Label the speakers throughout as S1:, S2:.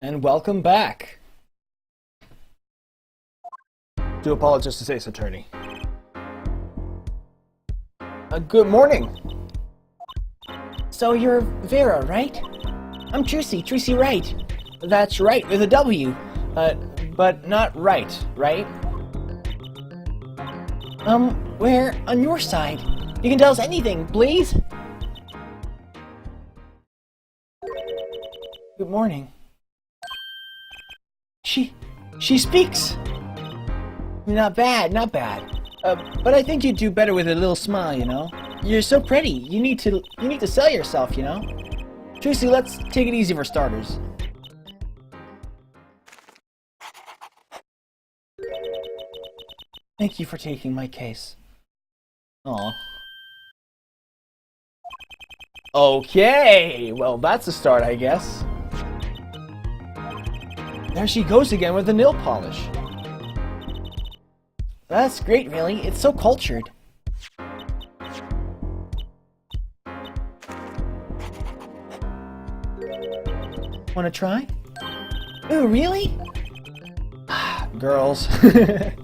S1: And welcome back. Do apologize to State's attorney. Good morning.
S2: So you're Vera, right? I'm Tracy Wright.
S1: That's right, with a W. But not right, right?
S2: We're on your side. You can tell us anything, please.
S1: Good morning.
S2: She speaks.
S1: Not bad. But I think you'd do better with a little smile, you know? You're so pretty. You need to sell yourself, you know? Tracy, let's take it easy for starters. Thank you for taking my case. Aw. Okay, well that's a start, I guess. There she goes again with the nail polish.
S2: That's great, really. It's so cultured.
S1: Wanna try?
S2: Ooh, really?
S1: Girls. The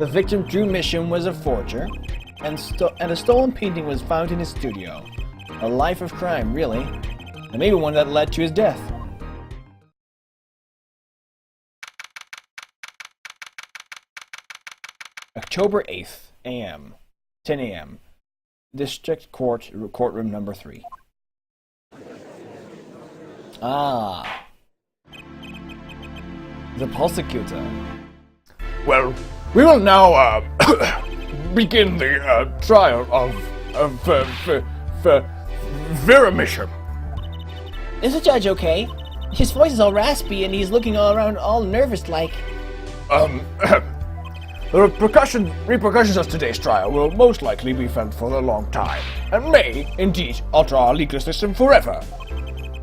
S1: victim Drew Mission was a forger, and a stolen painting was found in his studio. A life of crime, really. And maybe one that led to his death. October 8th, a.m. 10 a.m. District Court, courtroom number 3. Ah. The prosecutor.
S3: Well, we will now begin the trial of Vera Mission.
S2: Is the judge okay? His voice is all raspy and he's looking all around all nervous like.
S3: The repercussions of today's trial will most likely be felt for a long time, and may, indeed, alter our legal system forever.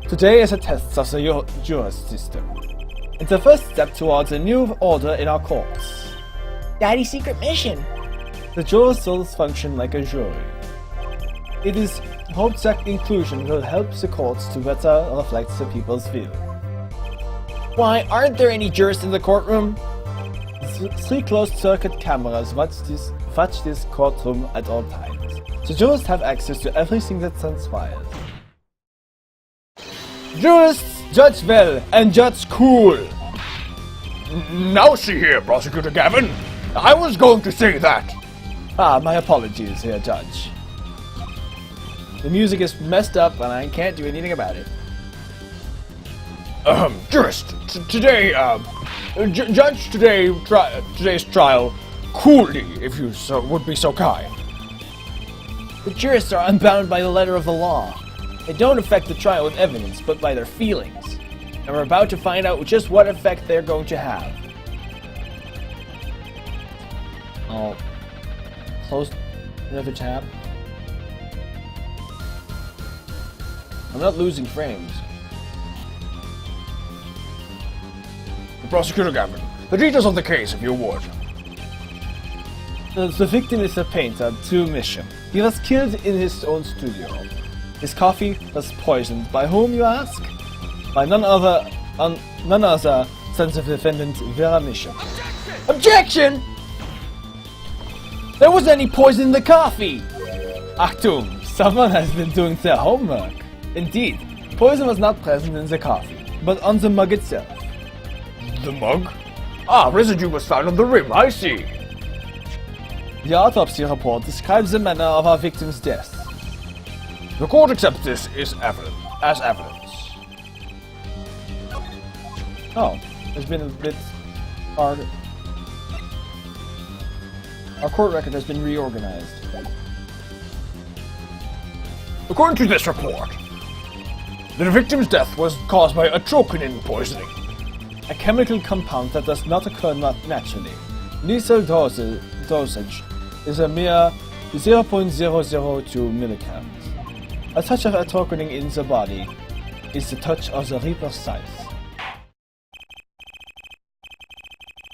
S1: Today is a test of the justice system. It's the first step towards a new order in our courts.
S2: Daddy's secret mission.
S1: The jurors still function like a jury. It is hoped that inclusion will help the courts to better reflect the people's view.
S2: Why, aren't there any jurists in the courtroom?
S1: 3 closed-circuit cameras watch this courtroom at all times. The jurors have access to everything that transpires. Jurists judge well and judge cool.
S3: Now see here, Prosecutor Gavin. I was going to say that.
S1: Ah, my apologies here, Judge. The music is messed up and I can't do anything about it.
S3: Jurist, today, judge today's trial coolly, if you would be so kind.
S1: The jurists are unbound by the letter of the law. They don't affect the trial with evidence, but by their feelings. And we're about to find out just what effect they're going to have. I'll close another tab. I'm not losing frames.
S3: Prosecutor Gavin, the details of the case, if you would.
S1: The victim is a painter, Drew Mission. He was killed in his own studio. His coffee was poisoned. By whom, you ask? By none other than the defendant, Vera Mission.
S2: Objection!
S1: There wasn't any poison in the coffee! Achtung! Someone has been doing their homework. Indeed, poison was not present in the coffee, but on the mug itself.
S3: The mug? Ah, residue was found on the rim, I see.
S1: The autopsy report describes the manner of our victim's death.
S3: The court accepts this as evidence.
S1: Oh, there's been a bit hard. Our court record has been reorganized.
S3: According to this report, the victim's death was caused by atropine poisoning,
S1: a chemical compound that does not occur naturally. Lethal dosage is a mere 0.002 milligrams. A touch of atropine in the body is the touch of the Reaper's scythe.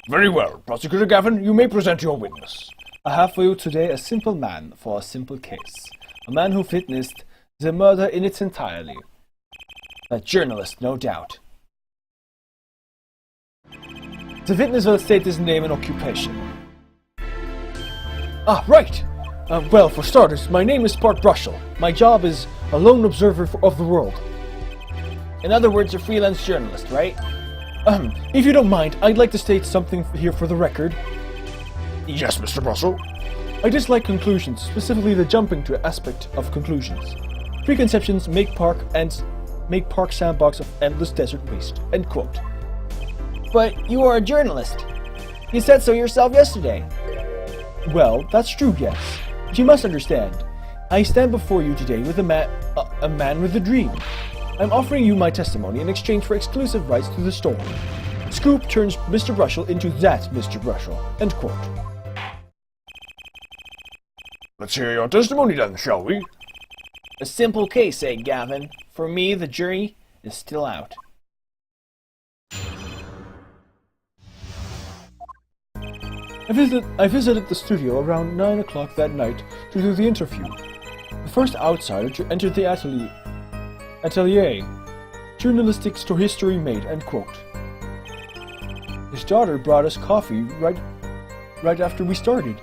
S3: Very well. Prosecutor Gavin, you may present your witness.
S1: I have for you today a simple man for a simple case. A man who witnessed the murder in its entirety. A journalist, no doubt. The witness will state his name and occupation. Ah, right! Well, for starters, my name is Brushel. My job is a lone observer of the world.
S2: In other words, a freelance journalist, right?
S1: If you don't mind, I'd like to state something here for the record.
S3: Yes, Mr. Brushel.
S1: I dislike conclusions, specifically the jumping to aspect of conclusions. Preconceptions make park sandbox of endless desert waste. End quote.
S2: But you are a journalist. You said so yourself yesterday.
S1: Well, that's true, yes. But you must understand. I stand before you today with a man with a dream. I'm offering you my testimony in exchange for exclusive rights to the story. Scoop turns Mr. Brushel into that Mr. Brushel. End quote.
S3: Let's hear your testimony then, shall we?
S2: A simple case, eh, Gavin? For me, the jury is still out.
S1: I visited the studio around 9 o'clock that night to do the interview. The first outsider to enter the atelier. Journalistic history made, end quote. His daughter brought us coffee right after we started.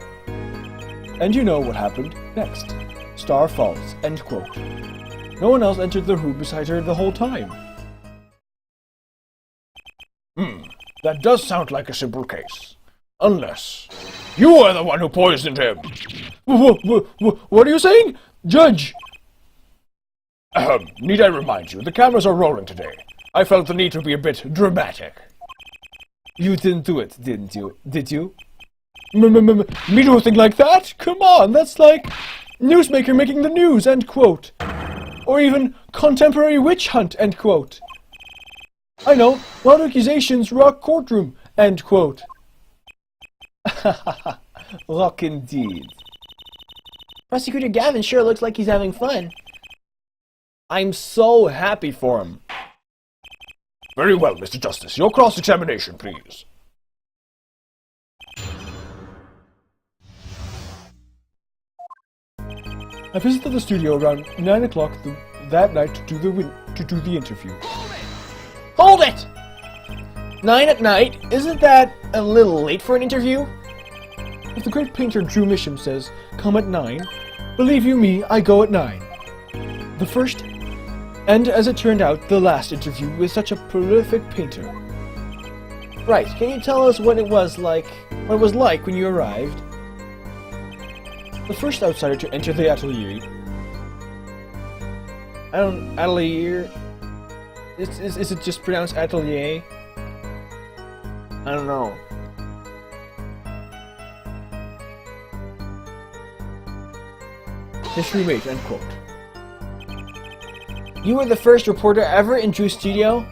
S1: And you know what happened next. Star falls, end quote. No one else entered the room beside her the whole time.
S3: That does sound like a simple case. Unless you are the one who poisoned him.
S1: What are you saying? Judge!
S3: Need I remind you, the cameras are rolling today. I felt the need to be a bit dramatic.
S1: You didn't do it, didn't you? Did you?
S3: Me do a thing like that?
S1: Come on, that's like newsmaker making the news, end quote. Or even contemporary witch hunt, end quote. I know, wild accusations rock courtroom, end quote. Rock indeed.
S2: Prosecutor Gavin sure looks like he's having fun.
S1: I'm so happy for him.
S3: Very well, Mr. Justice. Your cross-examination, please.
S1: I visited the studio around 9 o'clock that night to do the interview.
S2: Hold it! 9 at night? Isn't that a little late for an interview?
S1: If the great painter Drew Misham says, come at 9, believe you me, I go at 9. The first, and as it turned out, the last interview with such a prolific painter.
S2: Right, can you tell us what it was like when you arrived?
S1: The first outsider to enter the atelier.
S2: Atelier? Is it just pronounced atelier? I don't know.
S1: History made, end quote.
S2: You were the first reporter ever in Drew's studio?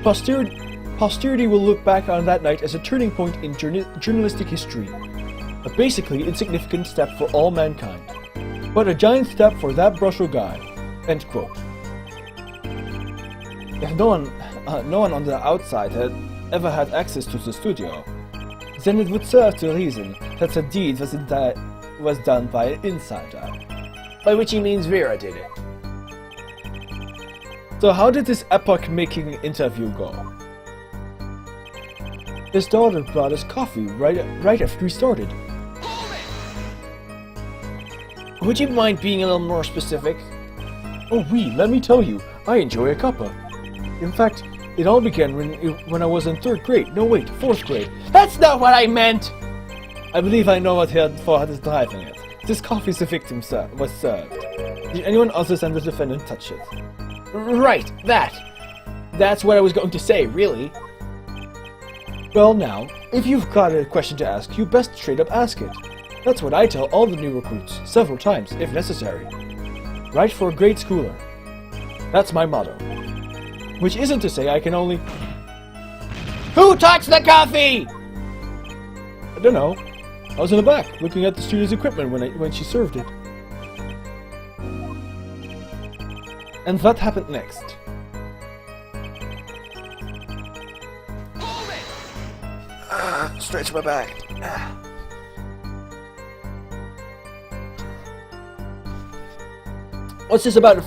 S1: Posterity will look back on that night as a turning point in journalistic history. A basically insignificant step for all mankind. But a giant step for that Brushel guy. End quote. If no one on the outside had ever had access to the studio, then it would serve to reason that the deed was done by an insider.
S2: By which he means Vera did it.
S1: So how did this epoch-making interview go? His daughter brought us coffee right after we started.
S2: Would you mind being a little more specific?
S1: Oh oui, let me tell you, I enjoy a cuppa. In fact, it all began when I was in 3rd grade. No wait, 4th grade.
S2: That's not what I meant!
S1: I believe I know what is driving it. This coffee the victim was served. Did anyone other than the defendant touch it?
S2: Right, That's what I was going to say, really.
S1: Well now, if you've got a question to ask, you best straight up ask it. That's what I tell all the new recruits, several times, if necessary. Write for a grade schooler. That's my motto. Which isn't to say I can only...
S2: Who touched the coffee?
S1: I don't know. I was in the back, looking at the studio's equipment when she served it. And what happened next?
S3: Stretch my back.
S1: What's this about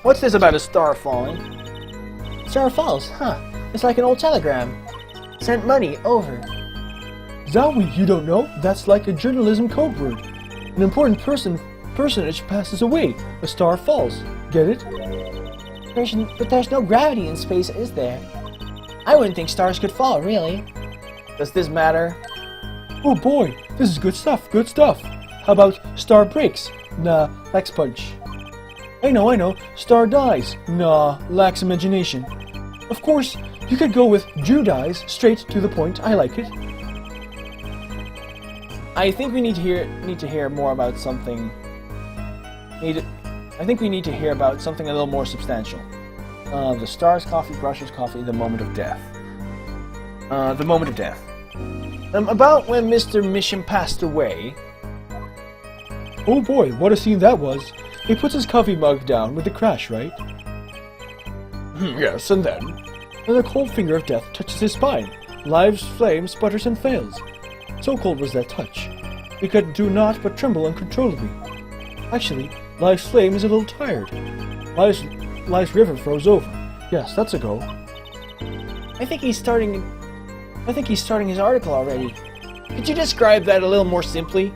S1: what's this about a star falling?
S2: Star Falls, huh? It's like an old telegram. Sent money over.
S1: Zowie, you don't know? That's like a journalism code word. An important personage passes away. A star falls. Get it?
S2: But there's no gravity in space, is there? I wouldn't think stars could fall, really.
S1: Does this matter? Oh boy, this is good stuff, good stuff. How about star breaks? Nah, lacks punch. I know, star dies. Nah, lacks imagination. Of course, you could go with Drew dies, straight to the point. I like it. I think we need to hear more about something. I think we need to hear about something a little more substantial. The stars, coffee, Brushel's coffee, the moment of death. The moment of death. About when Mr. Misham passed away. Oh boy, what a scene that was. He puts his coffee mug down with a crash, right?
S3: Yes, and then?
S1: And the cold finger of death touches his spine. Life's flame sputters and fails. So cold was that touch. He could do naught but tremble uncontrollably. Actually, life's flame is a little tired. Life's river froze over. Yes, that's a go.
S2: I think he's starting his article already. Could you describe that a little more simply?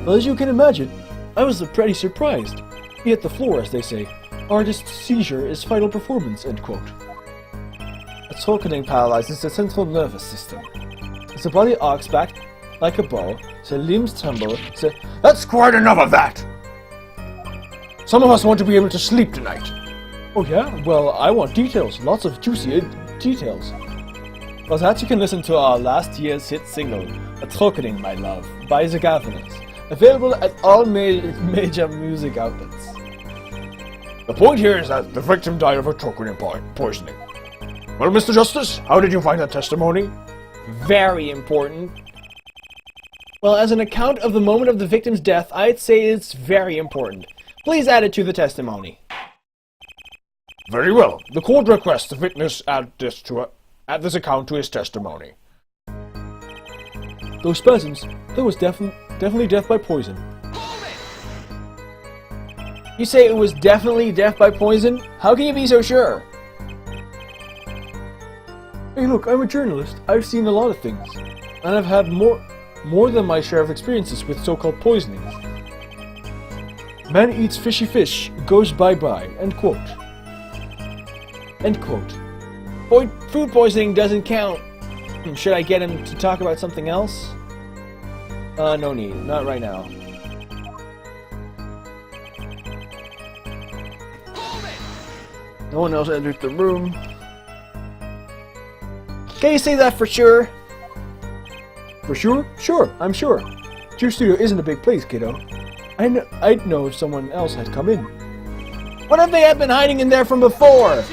S1: Well, as you can imagine, I was pretty surprised. He hit the floor, as they say. Artist's seizure is final performance, end quote. A talking paralyzes the central nervous system. The body arcs back like a bow, the limbs tremble,
S3: That's quite enough of that! Some of us want to be able to sleep tonight.
S1: Oh yeah? Well, I want details. Lots of juicy details. For that you can listen to our last year's hit single, A Talking My Love, by the Governors. Available at all major music outlets.
S3: The point here is that the victim died of a trochonin poisoning. Well, Mr. Justice, how did you find that testimony?
S2: Very important. Well, as an account of the moment of the victim's death, I'd say it's very important. Please add it to the testimony.
S3: Very well. The court requests the witness add this account to his testimony.
S1: Those spasms, that was definitely death by poison.
S2: You say it was definitely death by poison? How can you be so sure?
S1: Hey look, I'm a journalist. I've seen a lot of things. And I've had more than my share of experiences with so-called poisonings. Man eats fishy fish, goes bye-bye, end quote. End quote.
S2: Food poisoning doesn't count. Should I get him to talk about something else?
S1: No need. Not right now. No one else entered the room.
S2: Can you say that for sure?
S1: For sure? Sure, I'm sure. Your studio isn't a big place, kiddo. I'd know if someone else had come in.
S2: What if they had been hiding in there from before?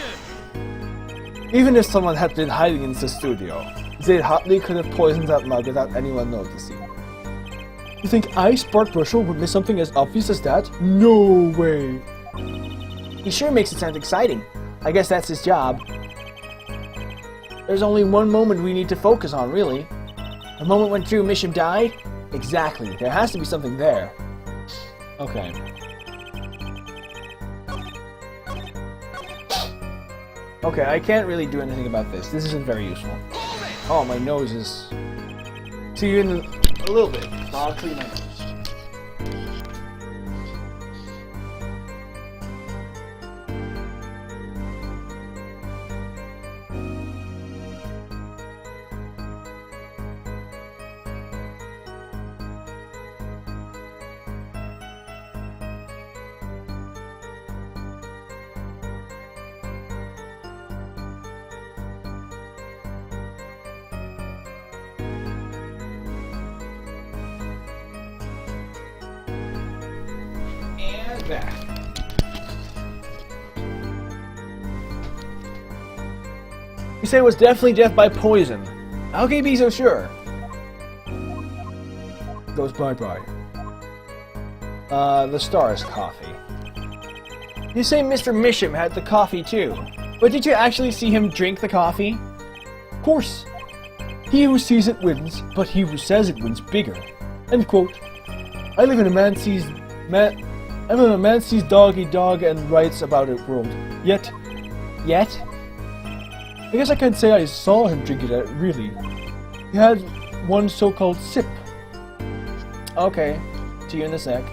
S1: Even if someone had been hiding in the studio, they hardly could have poisoned that mug without anyone noticing. You think I, Spark Brushel, would miss something as obvious as that? No way!
S2: He sure makes it sound exciting. I guess that's his job. There's only one moment we need to focus on, really. The moment when Drew Misham died? Exactly. There has to be something there.
S1: Okay. Okay, I can't really do anything about this. This isn't very useful. Oh, my nose is... See you in a little bit. I'll clean my nose.
S2: Back.
S1: You say it was definitely death by poison.
S2: How can you be so sure?
S1: Goes bye-bye. The Stars coffee.
S2: You say Mr. Misham had the coffee too, but did you actually see him drink the coffee?
S1: Of course. He who sees it wins, but he who says it wins bigger. End quote. I live in a And when a man sees dog eat dog and writes about it world. Yet? I guess I can't say I saw him drink it, really. He had one so-called sip.
S2: Okay, see you in a sec.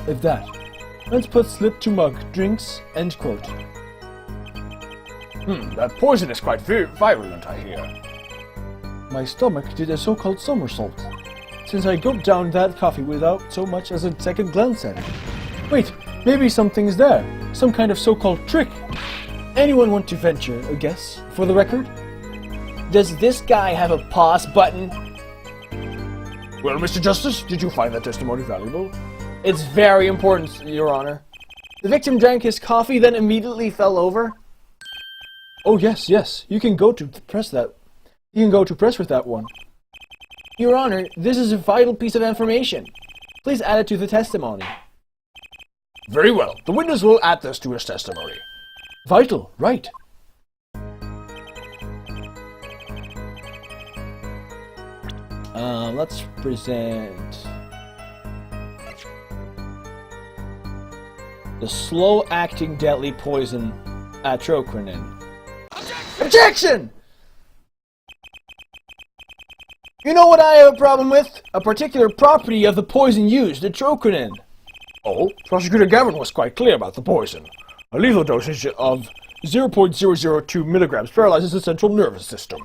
S1: If that. Let's put slip to mug, drinks, end quote.
S3: That poison is quite virulent, I hear.
S1: My stomach did a so-called somersault, since I gulped down that coffee without so much as a second glance at it. Wait, maybe something's there. Some kind of so-called trick. Anyone want to venture a guess, for the record?
S2: Does this guy have a pause button?
S3: Well, Mr. Justice, did you find that testimony valuable?
S2: It's very important, Your Honor. The victim drank his coffee, then immediately fell over.
S1: Oh yes. You can go to press that. You can go to press with that one.
S2: Your Honor, this is a vital piece of information. Please add it to the testimony.
S3: Very well. The witness will add this to his testimony.
S1: Vital, right. Let's present the slow-acting deadly poison atroquinin.
S2: Objection! You know what I have a problem with? A particular property of the poison used, atroquinin.
S3: Oh, Prosecutor Gavin was quite clear about the poison. A lethal dosage of 0.002 milligrams paralyzes the central nervous system.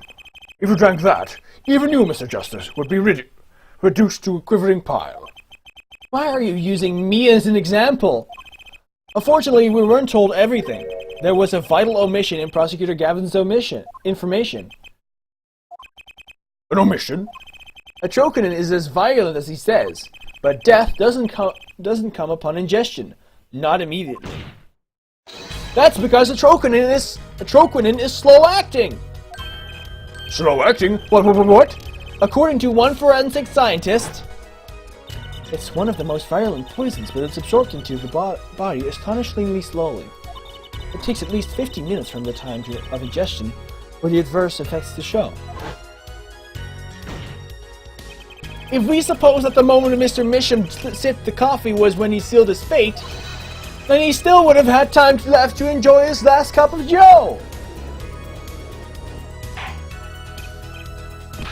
S3: If you drank that, even you, Mr. Justice, would be reduced to a quivering pile.
S2: Why are you using me as an example? Unfortunately, we weren't told everything. There was a vital omission in Prosecutor Gavin's information.
S3: An omission?
S2: Atroquinin is as violent as he says, but death doesn't come upon ingestion, not immediately. That's because atroquinin is slow-acting.
S3: Slow-acting? What?
S2: According to one forensic scientist, it's one of the most virulent poisons, but it's absorbed into the body astonishingly slowly. It takes at least 15 minutes from the time of ingestion for the adverse effects to show. If we suppose that the moment Mr. Misham sipped the coffee was when he sealed his fate, then he still would have had time left to enjoy his last cup of joe!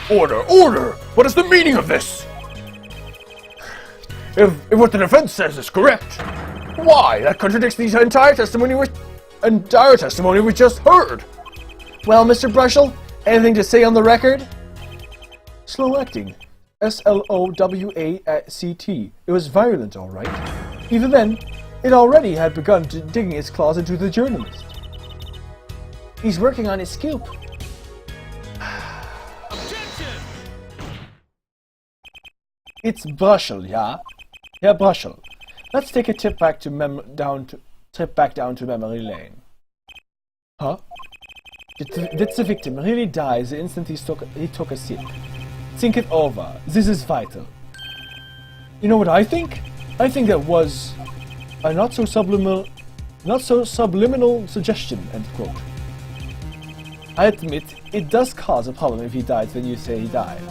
S3: Order! What is the meaning of this? If what the defense says is correct, why? That contradicts the entire testimony we just heard.
S2: Well, Mr. Brushel, anything to say on the record?
S1: Slow-acting. S-L-O-W-A-C-T. It was virulent, all right. Even then, it already had begun digging its claws into the journalist.
S2: He's working on his scoop.
S1: It's Brushel, yeah? Yeah, Brushel. Let's take a trip back down to memory lane. Huh? Did the victim really die the instant he took a sip? Think it over. This is vital. You know what I think? I think that was a not so subliminal suggestion, end quote. I admit, it does cause a problem if he died when you say he died.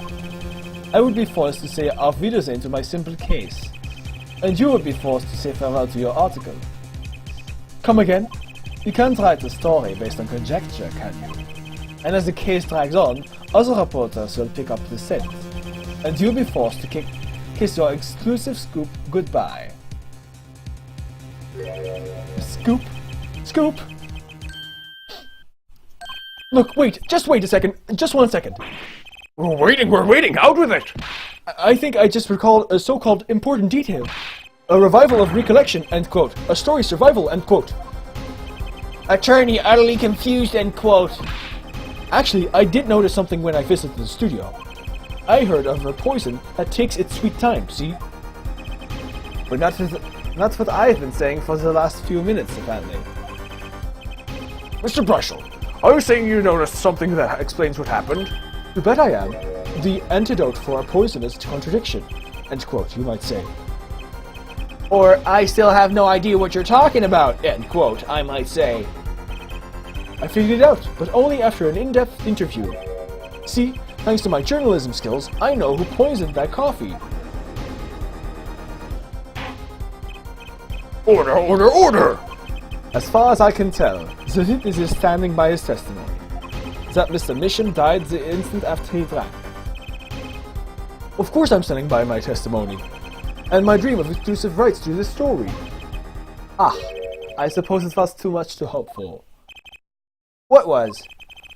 S1: I would be forced to say auf Wiedersehen to my simple case. And you would be forced to say farewell to your article. Come again? You can't write a story based on conjecture, can you? And as the case drags on, other reporters will pick up the scent. And you'll be forced to kiss your exclusive scoop goodbye. Scoop? Scoop? Look, just wait a second. Just 1 second.
S3: We're waiting, out with it!
S1: I think I just recalled a so-called important detail. A revival of recollection, end quote. A story survival, end quote.
S2: Attorney utterly confused, end quote.
S1: Actually, I did notice something when I visited the studio. I heard of a poison that takes its sweet time, see? But that's what I've been saying for the last few minutes, apparently.
S3: Mr. Brushel, are you saying you noticed something that explains what happened?
S1: You bet I am. The antidote for a poisonous contradiction, end quote, you might say.
S2: Or, I still have no idea what you're talking about, end quote, I might say.
S1: I figured it out, but only after an in-depth interview. See, thanks to my journalism skills, I know who poisoned that coffee.
S3: Order, order, order!
S1: As far as I can tell, the witness is standing by his testimony. That Mr. Misham died the instant after he drank.
S3: Of course I'm standing by my testimony. And my dream of exclusive rights to this story.
S1: Ah, I suppose it was too much to hope for. What was?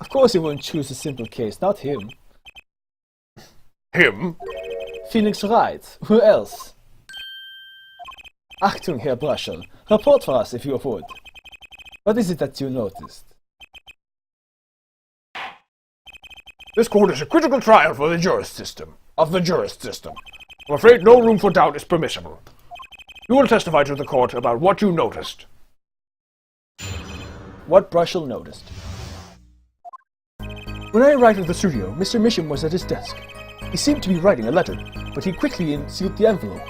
S1: Of course you wouldn't choose a simple case, not him.
S3: Him?
S1: Phoenix Wright, who else? Achtung, Herr Brushel, report for us if you would. What is it that you noticed?
S3: This court is a critical trial for the jurist system. I'm afraid no room for doubt is permissible. You will testify to the court about what you noticed.
S1: What Brushel noticed. When I arrived at the studio, Mr. Misham was at his desk. He seemed to be writing a letter, but he quickly sealed the envelope.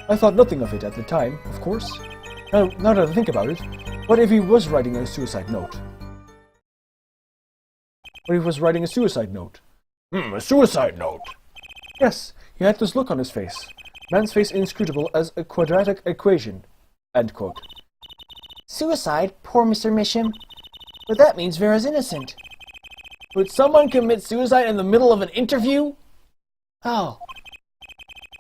S1: I thought nothing of it at the time, of course. Now that I think about it, what if he was writing a suicide note? What if he was writing a suicide note?
S3: A suicide note?
S1: Yes, he had this look on his face. Man's face inscrutable as a quadratic equation. End quote.
S2: Suicide? Poor Mr. Misham. But that means Vera's innocent.
S1: Would someone commit suicide in the middle of an interview?
S2: Oh.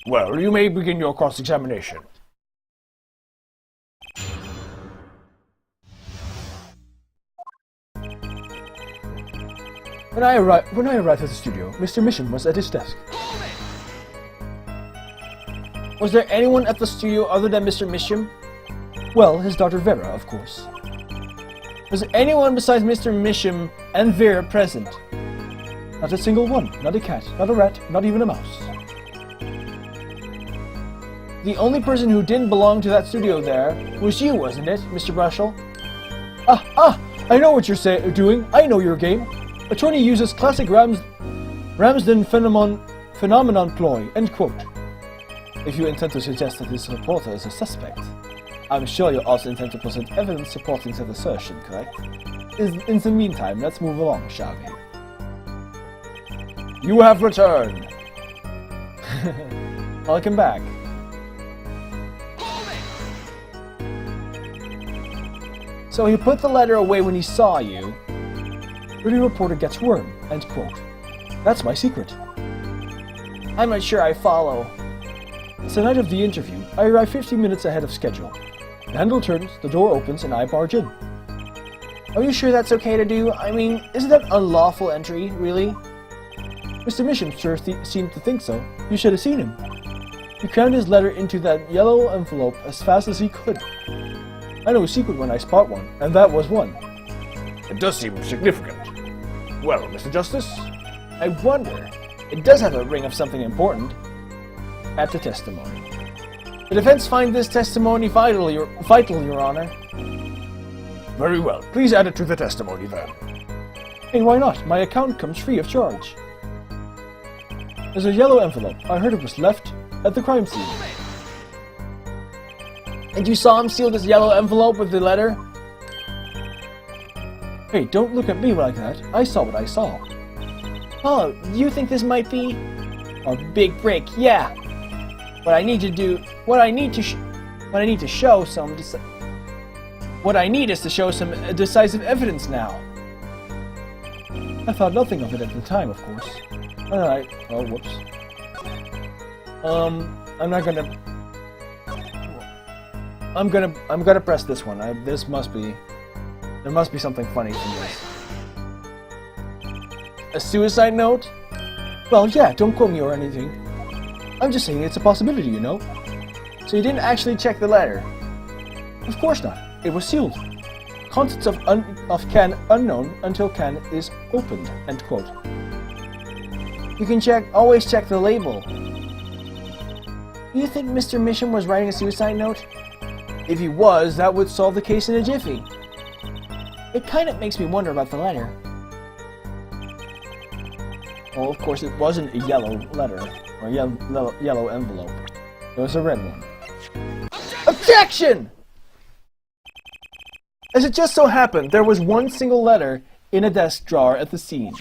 S3: Well, you may begin your cross-examination.
S1: When I arrived at the studio, Mr. Misham was at his desk.
S2: Was there anyone at the studio other than Mr. Misham?
S1: Well, his daughter Vera, of course.
S2: Was anyone besides Mr. Misham and Vera present?
S1: Not a single one. Not a cat, not a rat, not even a mouse.
S2: The only person who didn't belong to that studio there was you, wasn't it, Mr. Brushel?
S1: I know what you're doing. I know your game. Attorney uses classic Ramsden phenomenon ploy. End quote. If you intend to suggest that this reporter is a suspect, I'm sure you also intend to present evidence supporting that assertion, correct? In the meantime, let's move along, shall we?
S3: You have returned.
S1: Welcome back.
S2: So he put the letter away when he saw you.
S1: Pretty reporter gets worm. End quote. That's my secret.
S2: I'm not sure I follow.
S1: It's the night of the interview. I arrive 15 minutes ahead of schedule. The handle turns, the door opens, and I barge in.
S2: Are you sure that's okay to do? I mean, isn't that unlawful entry, really?
S1: Mr. Misham sure seemed to think so. You should have seen him. He crammed his letter into that yellow envelope as fast as he could. I know a secret when I spot one, and that was one.
S3: It does seem significant. Well, Mr. Justice?
S2: I wonder. It does have a ring of something important.
S1: Add the testimony.
S2: The defense find this testimony vital, Your Honor.
S3: Very well. Please add it to the testimony, then.
S1: Hey, why not? My account comes free of charge. There's a yellow envelope. I heard it was left at the crime scene.
S2: And you saw him seal this yellow envelope with the letter?
S1: Hey, don't look at me like that. I saw what I saw.
S2: Oh, you think this might be a big break? Yeah. What I need is to show some decisive evidence now.
S1: I thought nothing of it at the time, of course. Alright. Oh, whoops. I'm gonna press this one. There must be something funny from this.
S2: A suicide note?
S1: Well, yeah, don't quote me or anything. I'm just saying it's a possibility, you know.
S2: So you didn't actually check the letter?
S1: Of course not. It was sealed. Contents of can unknown until can is opened. End quote.
S2: You can always check the label. Do you think Mr. Misham was writing a suicide note? If he was, that would solve the case in a jiffy. It kind of makes me wonder about the letter.
S1: Well, of course, it wasn't a yellow letter or a yellow envelope. It was a red one.
S2: Objection!
S1: As it just so happened, there was one single letter in a desk drawer at the scene.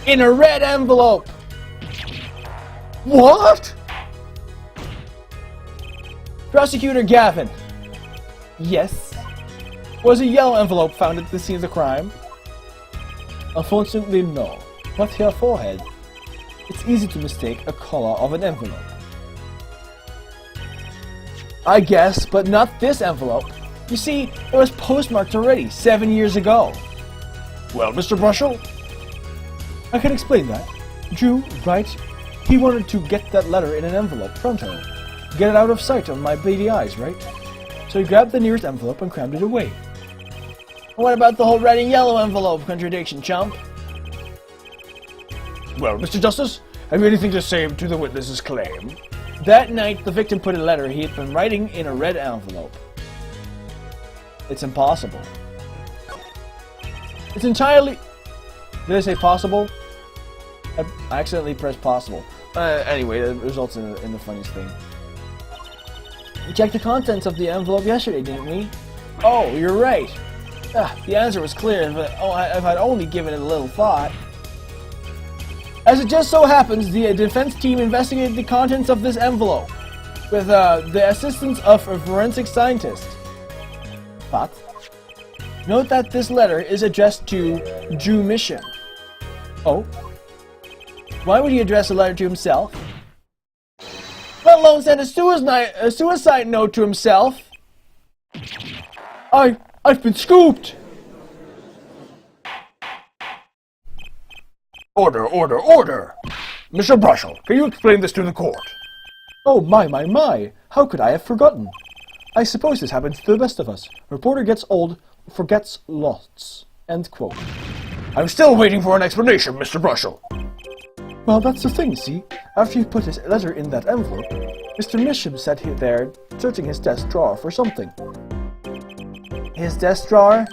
S2: In a red envelope!
S1: What?
S2: Prosecutor Gavin, Yes. Was a yellow envelope found at the scene of the crime?
S1: Unfortunately, no. But her forehead. It's easy to mistake a color of an envelope.
S2: I guess, but not this envelope. You see, it was postmarked already, 7 years ago.
S3: Well, Mr. Brushel?
S1: I can explain that. Drew, right? He wanted to get that letter in an envelope pronto. Get it out of sight of my beady eyes, right? So he grabbed the nearest envelope and crammed it away.
S2: What about the whole red and yellow envelope contradiction, chump?
S3: Well, Mr. Justice, have you anything to say to the witness's claim?
S2: That night, the victim put a letter he had been writing in a red envelope. It's impossible. It's entirely... Did I say possible? I accidentally pressed possible. Anyway, it results in the funniest thing. We checked the contents of the envelope yesterday, didn't we? Oh, you're right. The answer was clear if I'd only given it a little thought. As it just so happens, the defense team investigated the contents of this envelope with the assistance of a forensic scientist. But note that this letter is addressed to Drew Mission. Oh? Why would he address a letter to himself? Let alone send a suicide note to himself?
S3: I've been scooped! Order, order, order! Mr. Brushel, can you explain this to the court?
S1: Oh, my. How could I have forgotten? I suppose this happens to the best of us. Reporter gets old, forgets lots. End quote.
S3: I'm still waiting for an explanation, Mr. Brushel.
S1: Well, that's the thing, see? After he put his letter in that envelope, Mr. Misham sat there, searching his desk drawer for something.
S2: His desk drawer?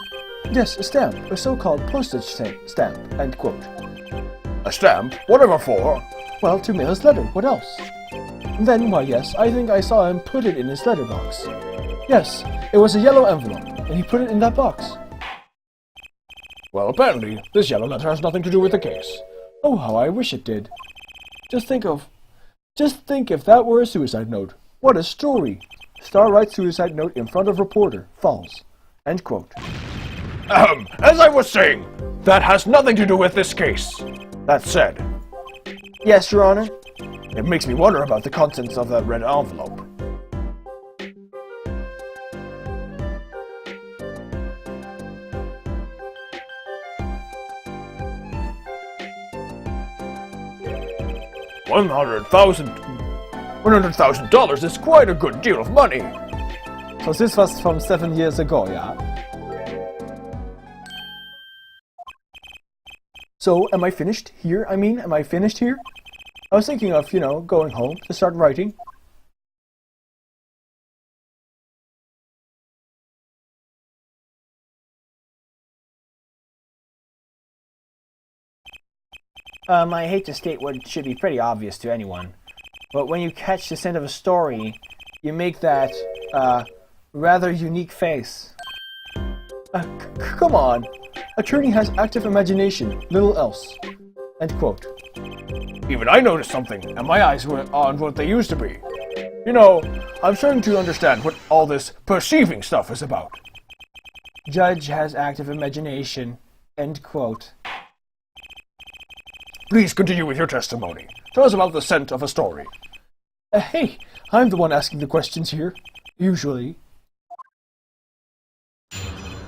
S1: Yes, a stamp, a so-called postage stamp, end quote.
S3: A stamp? Whatever for?
S1: Well, to mail his letter, what else? And then, why yes, I think I saw him put it in his letterbox. Yes, it was a yellow envelope, and he put it in that box.
S3: Well, apparently, this yellow letter has nothing to do with the case.
S1: Oh, how I wish it did. Just think if that were a suicide note. What a story! Star writes suicide note in front of reporter. Falls. End quote.
S3: As I was saying, that has nothing to do with this case. That said,
S2: Yes, Your Honor.
S3: it makes me wonder about the contents of that red envelope. $100,000 is quite a good deal of money.
S1: So this was from 7 years ago, yeah? So, am I finished here? Am I finished here? I was thinking of, going home to start writing.
S2: I hate to state what should be pretty obvious to anyone, but when you catch the scent of a story, you make that, rather unique face.
S1: Come on! Attorney has active imagination, little else. End quote.
S3: Even I noticed something, and my eyes aren't what they used to be. I'm starting to understand what all this perceiving stuff is about.
S2: Judge has active imagination. End quote.
S3: Please continue with your testimony. Tell us about the scent of a story.
S1: Hey, I'm the one asking the questions here. Usually.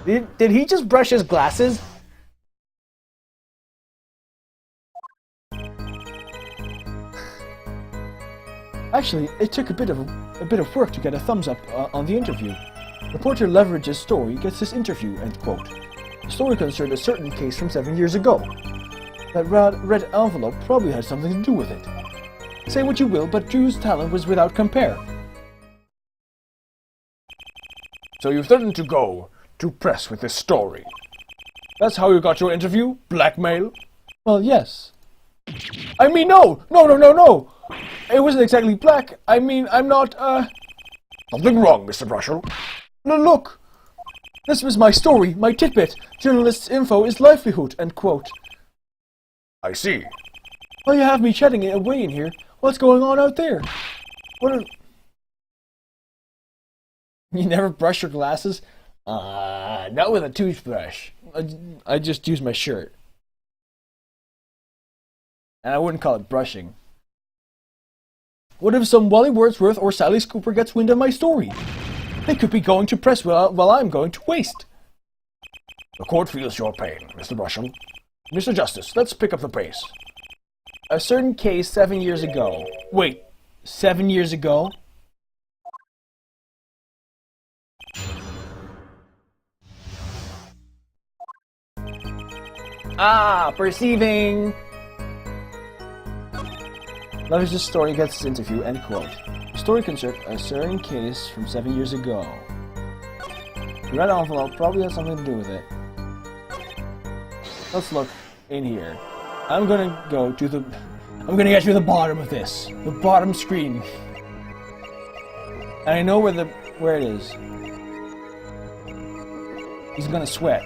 S2: Did he just brush his glasses?
S1: Actually, it took a bit of work to get a thumbs up on the interview. Reporter leverages story, gets this interview, end quote. The story concerned a certain case from 7 years ago. That red envelope probably had something to do with it. Say what you will, but Drew's talent was without compare.
S3: So you threatened to go to press with this story. That's how you got your interview? Blackmail?
S1: Well, yes.
S3: No!
S1: It wasn't exactly black. I'm not,
S3: Something wrong, Mr. Brushel.
S1: Look! This was my story, my tidbit. Journalist's info is livelihood, end quote.
S3: I see.
S1: Well, you have me chatting it away in here. What's going on out there?
S2: You never brush your glasses? Not with a toothbrush. I just use my shirt. And I wouldn't call it brushing. What if some Wally Wordsworth or Sally Scooper gets wind of my story? They could be going to press while I'm going to waste.
S3: The court feels your pain, Mr. Brushel. Mr. Justice, let's pick up the pace.
S2: A certain case 7 years ago. Wait, 7 years ago? Perceiving! Lever's story gets his interview, end quote. The story concerns a certain case from 7 years ago. The red envelope probably has something to do with it. Let's look in here. I'm gonna get to the bottom of this. The bottom screen. And I know where it is. He's gonna sweat.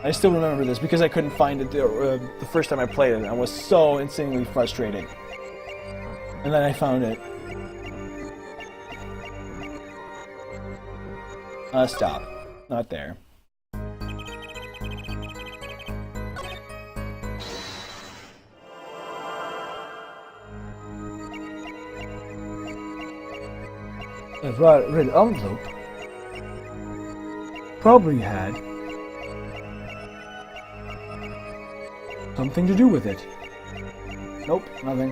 S2: I still remember this because I couldn't find it the first time I played it. I was so insanely frustrated. And then I found it. Stop. Not there. A red envelope probably had something to do with it. Nope, nothing.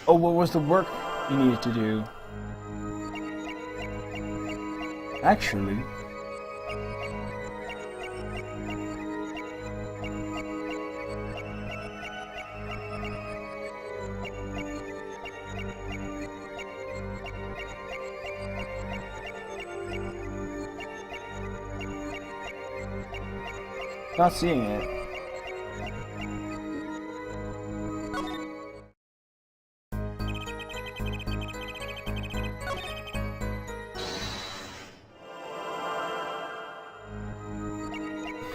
S2: Oh, what was the work you needed to do? Actually, not seeing it.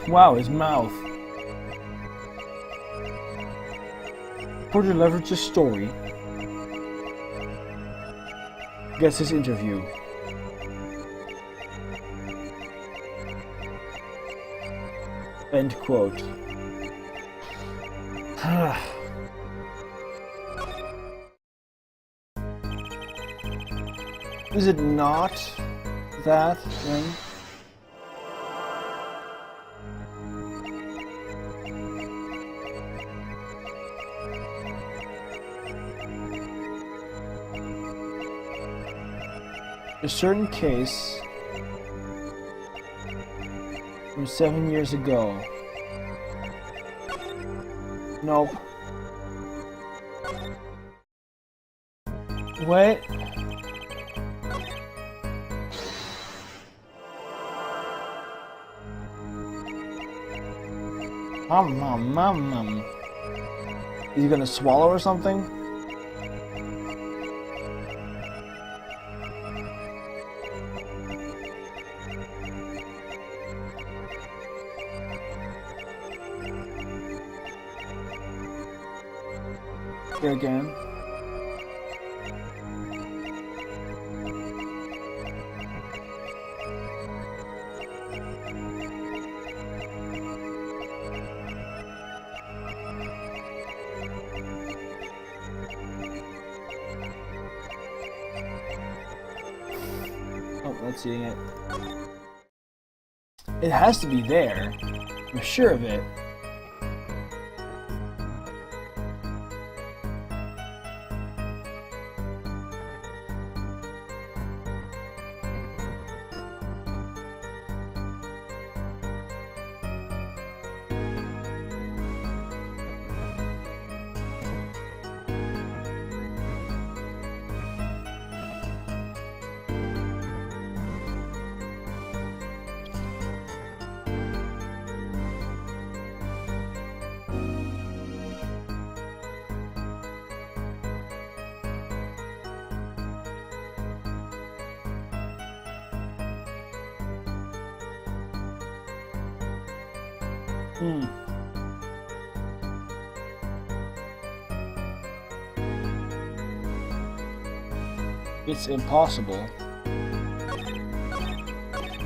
S2: Wow, his mouth. Porter Leverage's story gets his interview. End quote. Is it not that then? A certain case from 7 years ago. Nope. Wait. Is he gonna swallow or something? Here again. Oh, not seeing it. It has to be there. I'm sure of it.
S1: It's impossible.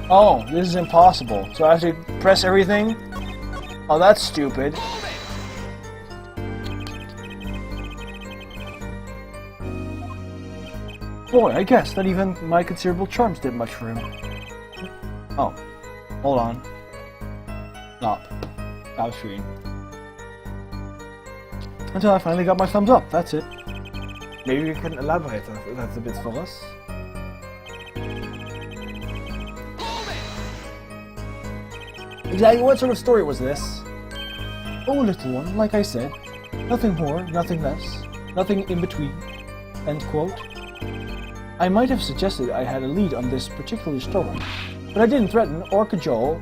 S1: Oh, this is impossible. So I have to press everything? Oh, that's stupid. Boy, I guess not even my considerable charms did much for him. Oh, hold on. Stop. Stop screen. Until I finally got my thumbs up, that's it. Maybe you can elaborate that a bit for us. Exactly what sort of story was this? Oh, little one, like I said. Nothing more, nothing less, nothing in between. End quote. I might have suggested I had a lead on this particular story, but I didn't threaten or cajole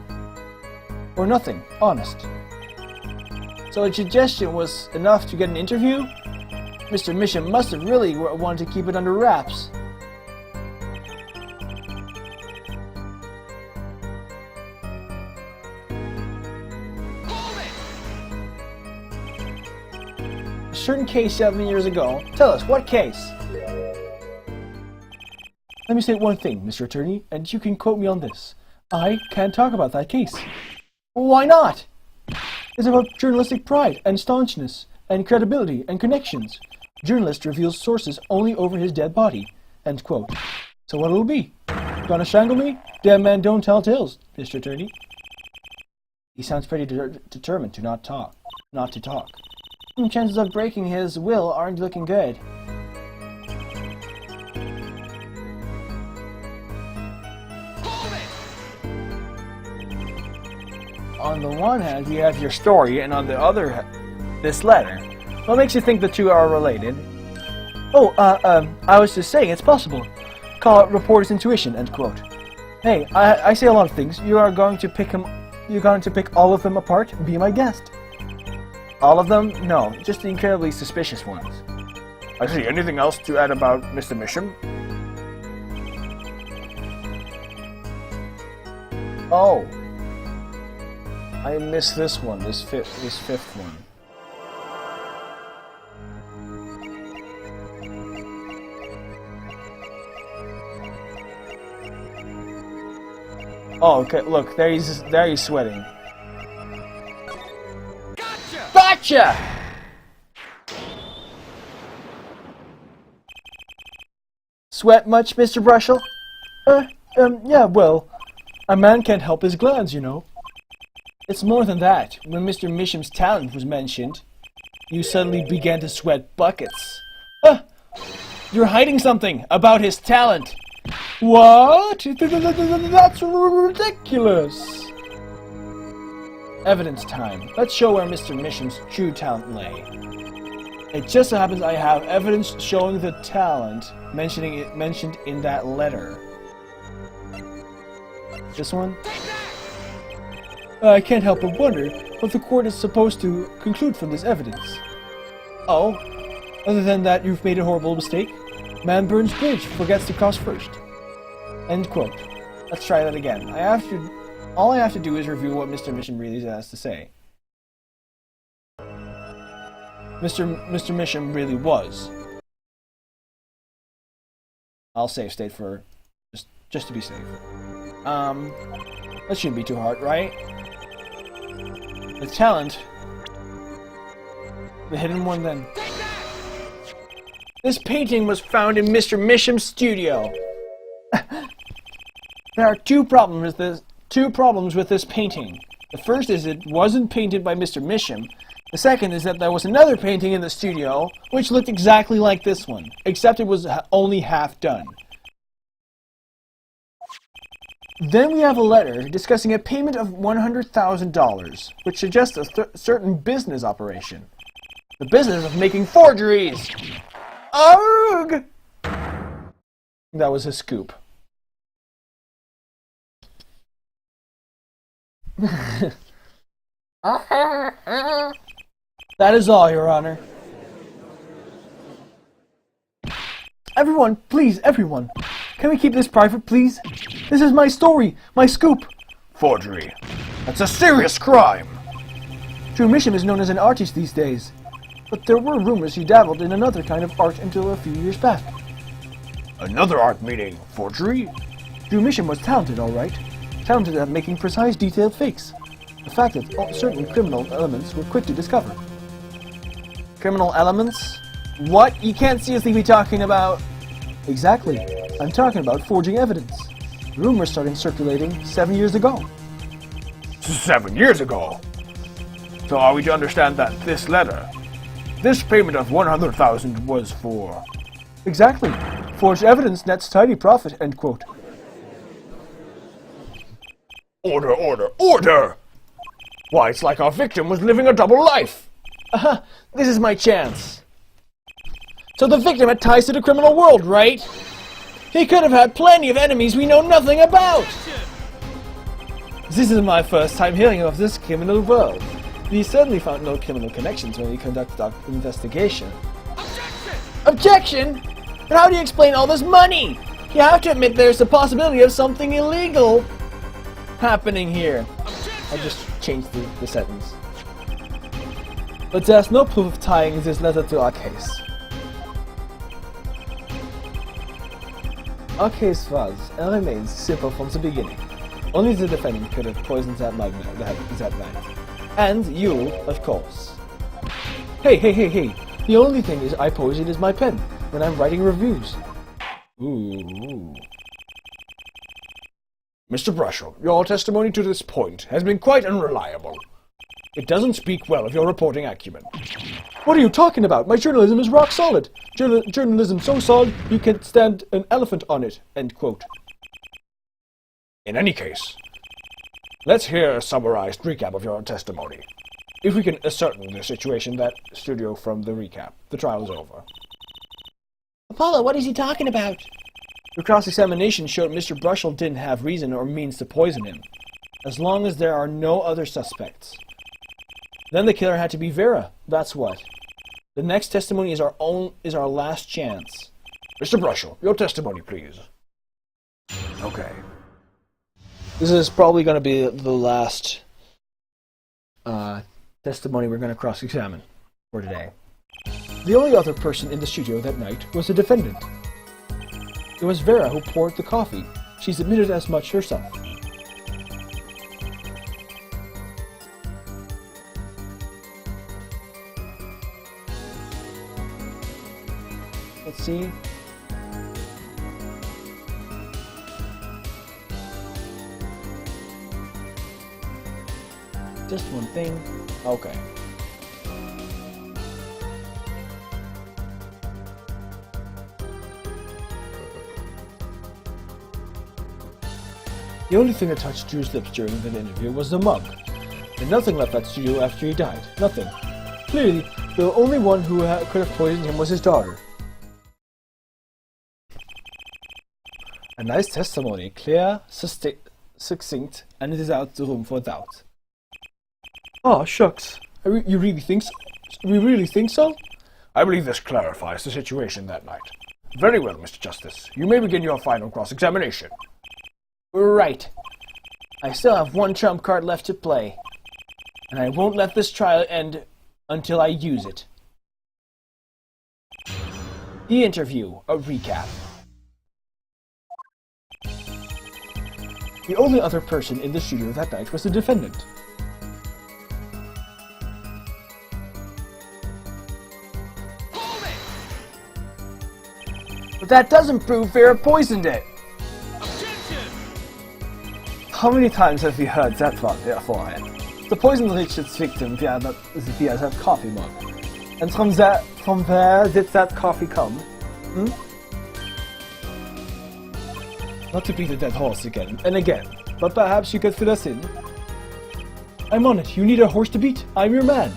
S1: or nothing, honest. So a suggestion was enough to get an interview? Mr. Misham must have really wanted to keep it under wraps. A certain case 7 years ago. Tell us, what case? Let me say one thing, Mr. Attorney, and you can quote me on this. I can't talk about that case. Why not? It's about journalistic pride and staunchness and credibility and connections. Journalist reveals sources only over his dead body. End quote. So what'll it be? Gonna strangle me? Dead man don't tell tales, Mr. Attorney. He sounds pretty determined to not talk. Chances of breaking his will aren't looking good. On the one hand, you have your story, and on the other, this letter. What makes you think the two are related? Oh, I was just saying, it's possible. Call it reporter's intuition, end quote. Hey, I say a lot of things. You're going to pick all of them apart? Be my guest. All of them? No, just the incredibly suspicious ones.
S3: I see. Anything else to add about Mr. Misham?
S1: Oh. I missed this one, this fifth one. Oh, okay, look, there he's sweating. Gotcha! Sweat much, Mr. Brushel? Yeah, well, a man can't help his glands, you know. It's more than that. When Mr. Misham's talent was mentioned, you suddenly began to sweat buckets. You're hiding something about his talent. What? That's ridiculous. Evidence time. Let's show where Mr. Misham's true talent lay. It just so happens I have evidence showing the talent mentioned in that letter. This one? I can't help but wonder what the court is supposed to conclude from this evidence. Oh, other than that you've made a horrible mistake. Man burns bridge, forgets to cross first. End quote. Let's try that again. All I have to do is review what Mr. Misham really has to say. Mr. Misham really was. I'll save state for just to be safe. That shouldn't be too hard, right? The talent. The hidden one then. This painting was found in Mr. Misham's studio. There are two problems with this painting. The first is it wasn't painted by Mr. Misham. The second is that there was another painting in the studio which looked exactly like this one, except it was only half done. Then we have a letter discussing a payment of $100,000, which suggests a certain business operation. The business of making forgeries! Arrgh! That was a scoop. That is all, Your Honor. Everyone, please, everyone. Can we keep this private, please? This is my story, my scoop.
S3: Forgery. That's a serious crime.
S2: Mishim is known as an artist these days, but there were rumors he dabbled in another kind of art until a few years back.
S3: Another art meaning forgery?
S2: Mishim was talented, all right. Talented at making precise, detailed fakes. The fact that certain criminal elements were quick to discover.
S1: Criminal elements? What? You can't seriously be talking about...
S2: Exactly. I'm talking about forging evidence. Rumors started circulating 7 years ago.
S3: 7 years ago? So are we to understand that this letter, this payment of 100,000 was for...
S2: Exactly. Forged evidence nets tidy profit, end quote.
S3: Order, order, order! Why, it's like our victim was living a double life!
S1: This is my chance. So the victim had ties to the criminal world, right? He could have had plenty of enemies we know nothing about! This is my first time hearing of this criminal world. We certainly found no criminal connections when we conducted our investigation. Objection! But how do you explain all this money? You have to admit there's the possibility of something illegal happening here. I just changed the sentence. But there's no proof of tying this letter to our case. Our case was and remains simple from the beginning. Only the defendant could have poisoned that magnet that night. And you, of course. Hey. The only thing is I poison is my pen when I'm writing reviews. Ooh.
S3: Mr. Brushel, your testimony to this point has been quite unreliable. It doesn't speak well of your reporting acumen.
S2: What are you talking about? My journalism is rock solid. Journalism so solid you can stand an elephant on it, end quote.
S3: In any case, let's hear a summarized recap of your testimony. If we can ascertain the situation that studio from the recap, the trial is over.
S1: Apollo, what is he talking about? The cross-examination showed Mr. Brushel didn't have reason or means to poison him, as long as there are no other suspects. Then the killer had to be Vera, that's what. The next testimony is our last chance.
S3: Mr. Brushel, your testimony, please. Okay.
S1: This is probably going to be the last testimony we're going to cross-examine for today. The only other person in the studio that night was the defendant. It was Vera who poured the coffee. She's admitted as much herself. Let's see. Just one thing. Okay. The only thing that touched Drew's lips during the interview was the mug. And nothing left that studio after he died. Nothing. Clearly, the only one who could have poisoned him was his daughter. A nice testimony, clear, succinct, and it is out the room for doubt. Oh, shucks. You really think so? We really think so?
S3: I believe this clarifies the situation that night. Very well, Mr. Justice. You may begin your final cross-examination.
S1: Right. I still have one trump card left to play. And I won't let this trial end until I use it. The interview, a recap. The only other person in the studio that night was the defendant. But that doesn't prove Vera poisoned it. How many times have we heard that beforehand? The poison reached its victim via that coffee mug. And from where did that coffee come? Not to beat a dead horse again and again, but perhaps you could fill us in? I'm on it. You need a horse to beat? I'm your man.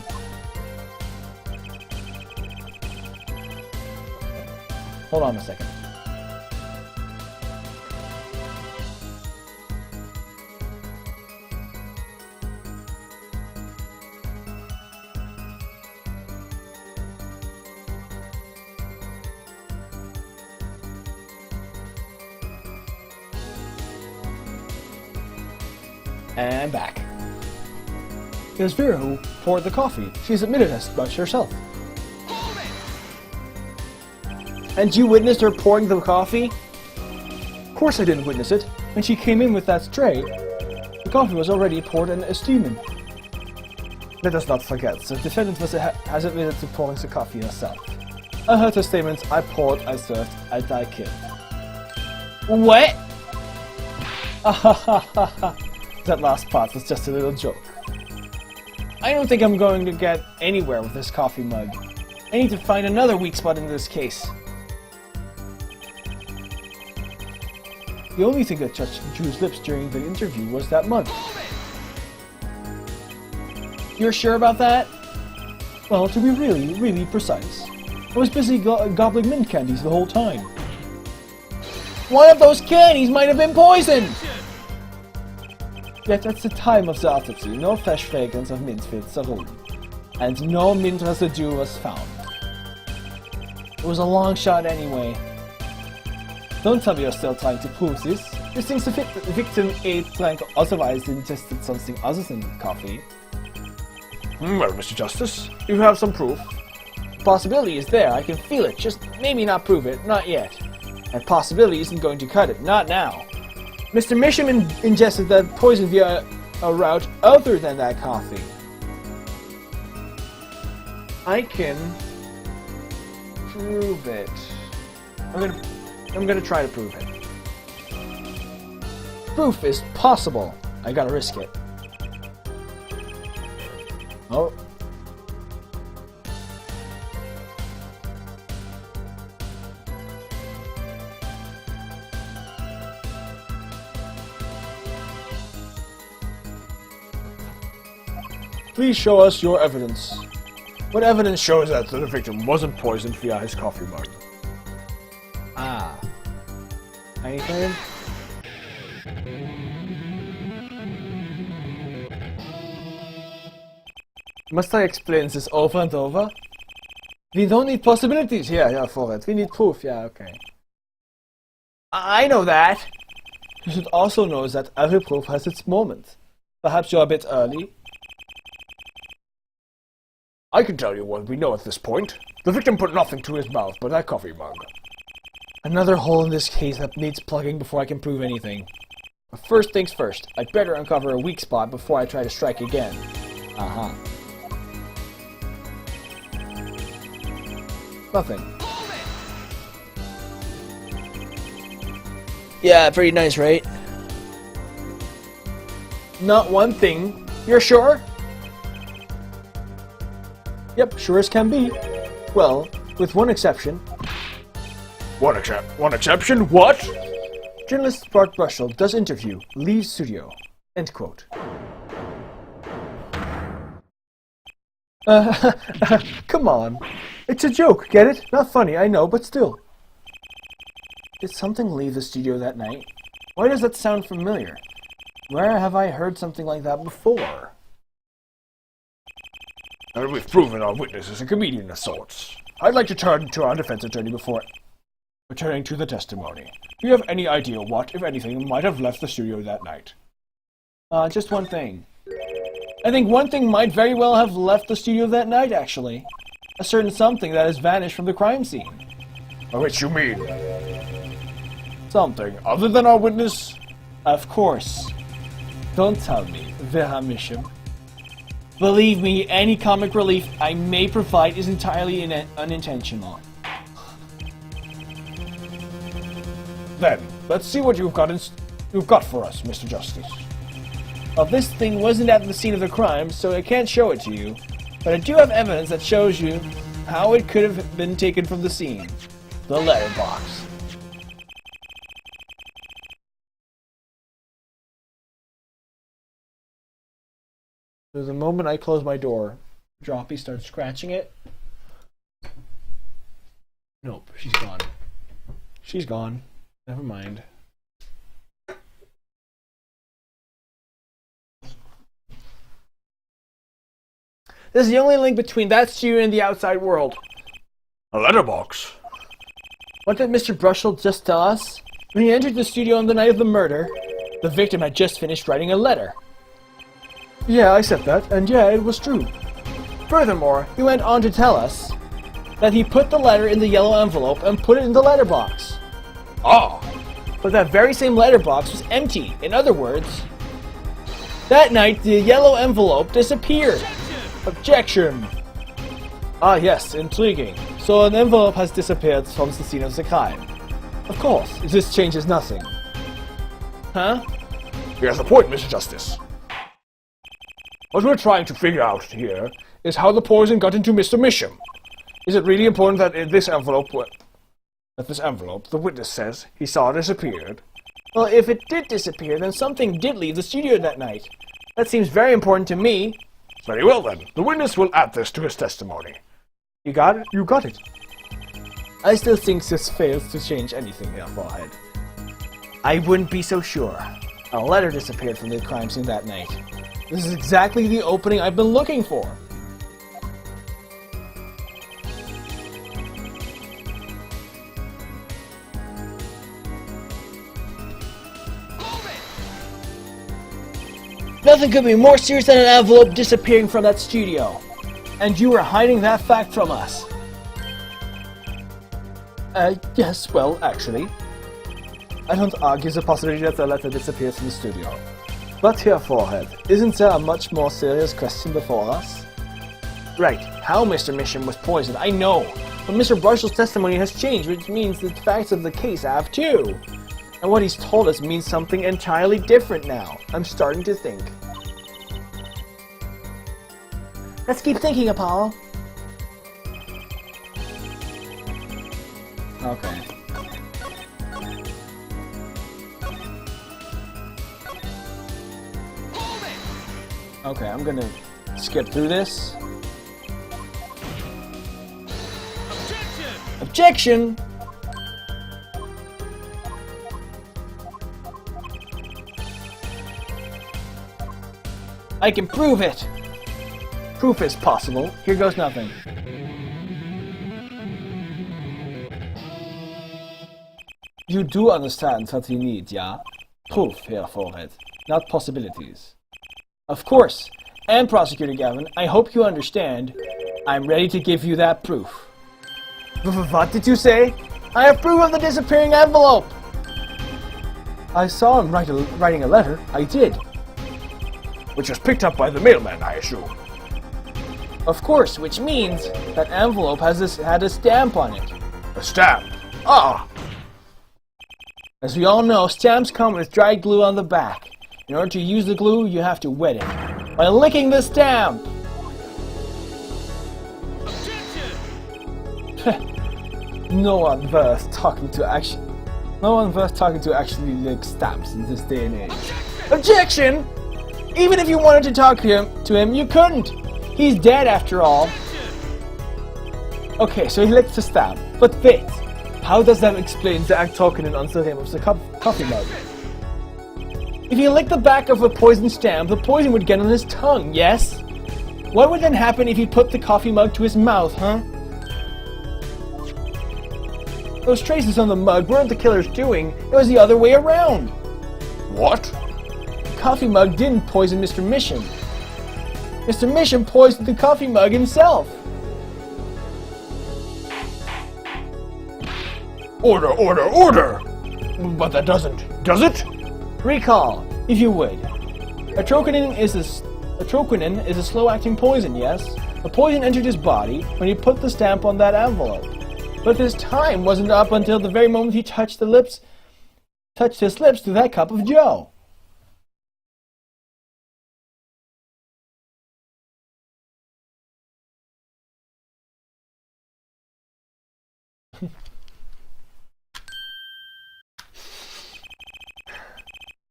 S1: Hold on a second. And back.
S2: It was Vera who poured the coffee. She's admitted as much herself. And you witnessed her pouring the coffee? Of course I didn't witness it. When she came in with that tray, the coffee was already poured and steaming.
S1: Let us not forget, the defendant has admitted to pouring the coffee herself. I heard her statements, I poured, I served, I killed.
S2: What?
S1: That last part was just a little joke.
S2: I don't think I'm going to get anywhere with this coffee mug. I need to find another weak spot in this case.
S1: The only thing that touched Drew's lips during the interview was that mug.
S2: You're sure about that?
S1: Well, to be really precise, I was busy gobbling mint candies the whole time.
S2: One of those candies might have been poisoned!
S1: Yet at the time of the autopsy, no fresh fragrance of mint filled the room, and no mint residue was found.
S2: It was a long shot anyway.
S1: Don't tell me you're still trying to prove this. You think the victim ate, drank, or otherwise ingested something other than coffee?
S3: Well, Mr. Justice, you have some proof.
S2: The possibility is there, I can feel it, just maybe not prove it, not yet. That possibility isn't going to cut it, not now. Mr. Misham ingested that poison via a route other than that coffee. I can prove it. I'm gonna try to prove it. Proof is possible. I gotta risk it. Oh.
S1: Please show us your evidence.
S3: What evidence shows that the victim wasn't poisoned via his coffee mug?
S2: Ah. Anything?
S1: Must I explain this over and over? We don't need possibilities here for it. We need proof, yeah, okay.
S2: I know that.
S1: You should also know that every proof has its moment. Perhaps you're a bit early.
S3: I can tell you what we know at this point. The victim put nothing to his mouth but that coffee mug.
S2: Another hole in this case that needs plugging before I can prove anything. But first things first, I'd better uncover a weak spot before I try to strike again. Uh-huh.
S1: Nothing.
S2: Yeah, pretty nice, right? Not one thing. You're sure?
S1: Yep, sure as can be. Well, with one exception.
S3: One exception? What?
S1: Journalist Bart Brushel does interview, leaves studio. End quote. Come on. It's a joke, get it? Not funny, I know, but still. Did something leave the studio that night? Why does that sound familiar? Where have I heard something like that before?
S3: And we've proven our witness is a comedian of sorts. I'd like to turn to our defense attorney before returning to the testimony. Do you have any idea what, if anything, might have left the studio that night?
S1: Just one thing.
S2: I think one thing might very well have left the studio that night, actually. A certain something that has vanished from the crime scene.
S3: By which you mean? Something other than our witness?
S1: Of course. Don't tell me, Vera Misham.
S2: Believe me, any comic relief I may provide is entirely unintentional.
S3: Then, let's see what you've got for us, Mr. Justice.
S2: Well, this thing wasn't at the scene of the crime, so I can't show it to you. But I do have evidence that shows you how it could have been taken from the scene. The letterbox.
S1: So the moment I close my door, Droppy starts scratching it. Nope, she's gone. She's gone. Never mind.
S2: This is the only link between that studio and the outside world.
S3: A letterbox?
S2: What did Mr. Brushel just tell us? When he entered the studio on the night of the murder, the victim had just finished writing a letter. Yeah, I said that, and yeah, it was true. Furthermore, he went on to tell us that he put the letter in the yellow envelope and put it in the letterbox.
S3: Ah!
S2: But that very same letterbox was empty. In other words, that night the yellow envelope disappeared. Objection! Ah yes, intriguing. So an envelope has disappeared from the scene of the crime. Of course, this changes nothing. Huh?
S3: He has a point, Mr. Justice. What we're trying to figure out here is how the poison got into Mr. Misham. Is it really important that in this envelope, the witness says he saw disappeared?
S2: Well, if it did disappear, then something did leave the studio that night. That seems very important to me.
S3: Very well then. The witness will add this to his testimony.
S2: You got it?
S1: You got it.
S2: I still think this fails to change anything here, Forehead. I wouldn't be so sure. A letter disappeared from the crime scene that night. This is exactly the opening I've been looking for. Nothing could be more serious than an envelope disappearing from that studio. And you were hiding that fact from us.
S1: Yes, well, actually. I don't argue the possibility that the letter disappears from the studio. But here, Forehead, isn't there a much more serious question before us?
S2: Right, how Mr. Misham was poisoned, I know. But Mr. Brushel's testimony has changed, which means the facts of the case have too. And what he's told us means something entirely different now. I'm starting to think. Let's keep thinking, Apollo.
S1: Okay. Okay, I'm gonna skip through this.
S2: Objection! I can prove it! Proof is possible. Here goes nothing.
S1: You do understand what we need, yeah? Proof here, Forehead, not possibilities.
S2: Of course. And Prosecutor Gavin, I hope you understand. I'm ready to give you that proof. What did you say? I have proof of the disappearing envelope!
S1: I saw him writing a letter. I did.
S3: Which was picked up by the mailman, I assume.
S2: Of course, which means that envelope had a stamp on it.
S3: A stamp? Ah!
S2: As we all know, stamps come with dry glue on the back. In order to use the glue, you have to wet it by licking the stamp.
S1: No one worth talking to actually lick stamps in this day and age.
S2: Objection! Even if you wanted to talk to him, you couldn't. He's dead after all.
S1: Okay, so he licked the stamp. But wait, how does that explain the act talking on the rim of the coffee mug?
S2: If you lick the back of a poisoned stamp, the poison would get on his tongue, yes? What would then happen if you put the coffee mug to his mouth, huh? Those traces on the mug weren't the killer's doing, it was the other way around.
S3: What?
S2: The coffee mug didn't poison Mr. Misham. Mr. Misham poisoned the coffee mug himself.
S3: Order, order, order! But that doesn't, does it?
S2: Recall, if you would. Atroquinin is a slow-acting poison, yes? The poison entered his body when he put the stamp on that envelope. But his time wasn't up until the very moment he touched his lips to that cup of joe.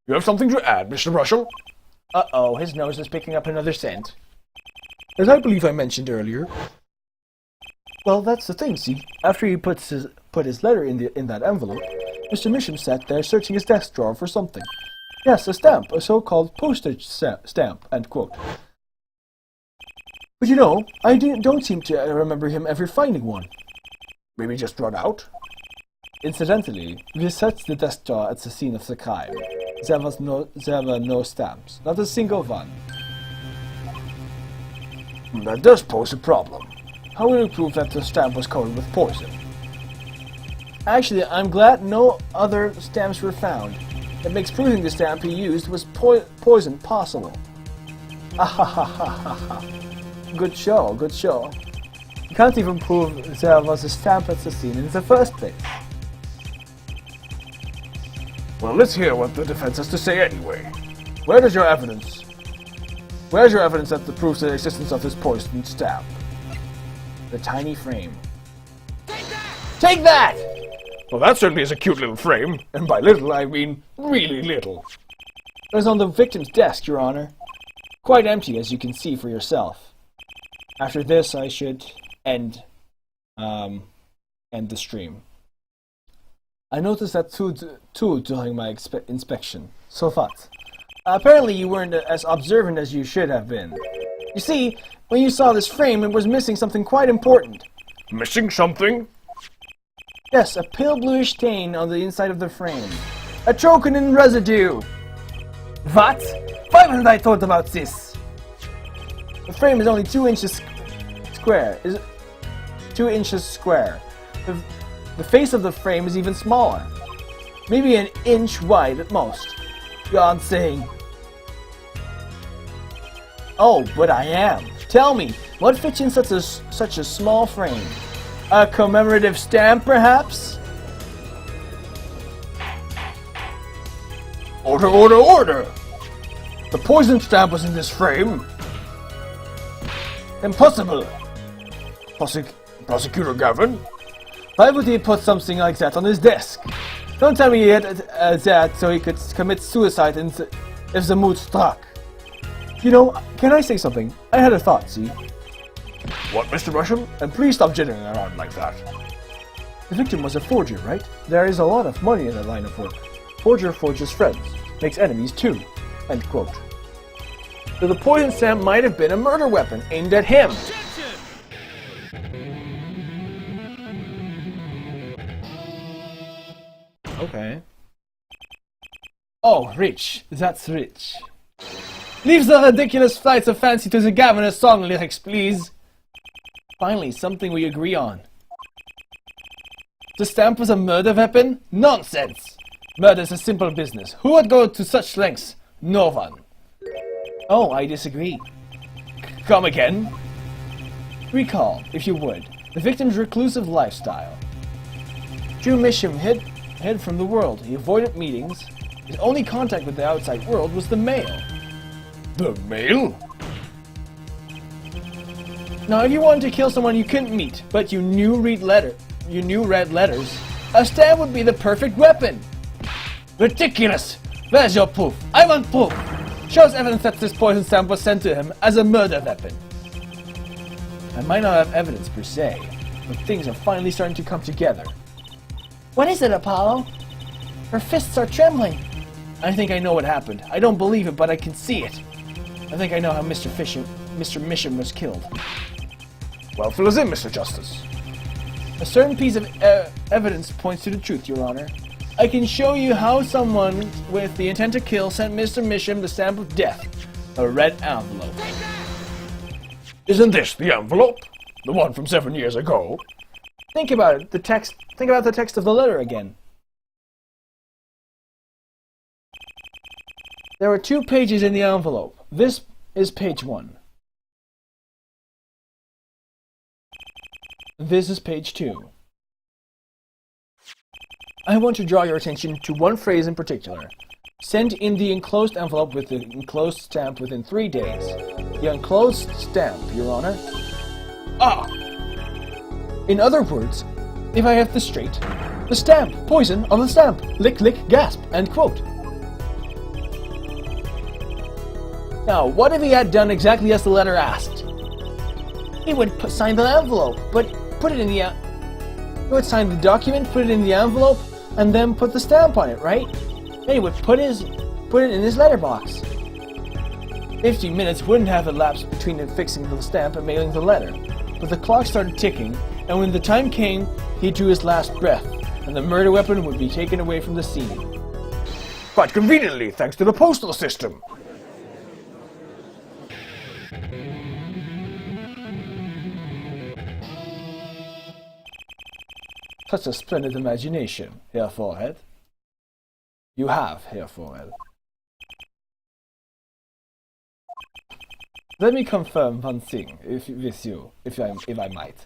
S3: You have something to add, Mr. Brushel?
S2: Uh-oh, his nose is picking up another scent.
S1: As I believe I mentioned earlier. Well, that's the thing, see? After he put his letter in that envelope, Mr. Misham sat there searching his desk drawer for something. Yes, a stamp, a so-called postage stamp, end quote. But you know, I don't seem to remember him ever finding one.
S3: Maybe just run out?
S1: Incidentally, we searched the desk drawer at the scene of the crime. There were no stamps, not a single one.
S3: That does pose a problem.
S1: How will you prove that the stamp was coated with poison? Actually, I'm glad no other stamps were found. It makes proving the stamp he used was poison possible. Ahahaha. Good show, good show. You can't even prove there was a stamp at the scene in the first place.
S3: Well, let's hear what the defense has to say anyway. Where's your evidence that proves the existence of this poisoned stamp?
S1: The tiny frame. Take that!
S3: Well, that certainly is a cute little frame, and by little I mean really little.
S1: It was on the victim's desk, Your Honor. Quite empty, as you can see for yourself. After this, I should end the stream. I noticed that too during my inspection. So what? Apparently you weren't as observant as you should have been. You see, when you saw this frame, it was missing something quite important.
S3: Missing something?
S1: Yes, a pale bluish stain on the inside of the frame. A trocanin residue! What? Why wasn't I thought about this? The frame is only 2 inches square. Is 2 inches square. The face of the frame is even smaller. Maybe an inch wide at most. God saying. Oh, but I am. Tell me, what fits in such a small frame? A commemorative stamp, perhaps?
S3: Order, order, order! The poison stamp was in this frame.
S1: Impossible!
S3: Prosecutor Gavin?
S1: Why would he put something like that on his desk? Don't tell me he had that so he could commit suicide if the mood struck. You know, can I say something? I had a thought, see?
S3: What, Mr. Brushel? And please stop jittering around like that.
S1: The victim was a forger, right? There is a lot of money in that line of work. Forger forges friends, makes enemies too. End quote. So the poison stamp might have been a murder weapon aimed at him. Okay. Oh, rich. That's rich. Leave the ridiculous flights of fancy to the governor's song lyrics, please. Finally, something we agree on. The stamp was a murder weapon? Nonsense! Murder is a simple business. Who would go to such lengths? No one. Oh, I disagree.
S3: Come again?
S1: Recall, if you would, the victim's reclusive lifestyle. Drew Misham hid from the world. He avoided meetings. His only contact with the outside world was the mail.
S3: The mail?
S1: Now, if you wanted to kill someone you couldn't meet, but you knew read letters, a stamp would be the perfect weapon. Ridiculous! Where's your proof? I want proof! Shows evidence that this poison stamp was sent to him as a murder weapon. I might not have evidence per se, but things are finally starting to come together. What is it, Apollo? Her fists are trembling. I think I know what happened. I don't believe it, but I can see it. I think I know how Mr. Misham was killed.
S3: Well, fill us in, Mr. Justice.
S1: A certain piece of evidence points to the truth, Your Honor. I can show you how someone with the intent to kill sent Mr. Misham the stamp of death, a red envelope.
S3: Isn't this the envelope? The one from 7 years ago?
S1: Think about it. Think about the text of the letter again. There were 2 pages in the envelope. This is page 1. This is page 2. I want to draw your attention to one phrase in particular. Send in the enclosed envelope with the enclosed stamp within 3 days. The enclosed stamp, Your Honor.
S3: Ah!
S1: In other words, if I have this straight, the stamp, poison on the stamp, lick, lick, gasp, end quote. Now, what if he had done exactly as the letter asked? He would sign the envelope, but put it in the... He would sign the document, put it in the envelope, and then put the stamp on it, right? Then he would put it in his letterbox. 15 minutes wouldn't have elapsed between affixing the stamp and mailing the letter. But the clock started ticking, and when the time came, he drew his last breath, and the murder weapon would be taken away from the scene.
S3: Quite conveniently, thanks to the postal system.
S1: Such a splendid imagination, Herr Forehead. You have, Herr Forehead. Let me confirm one thing with you, if I might.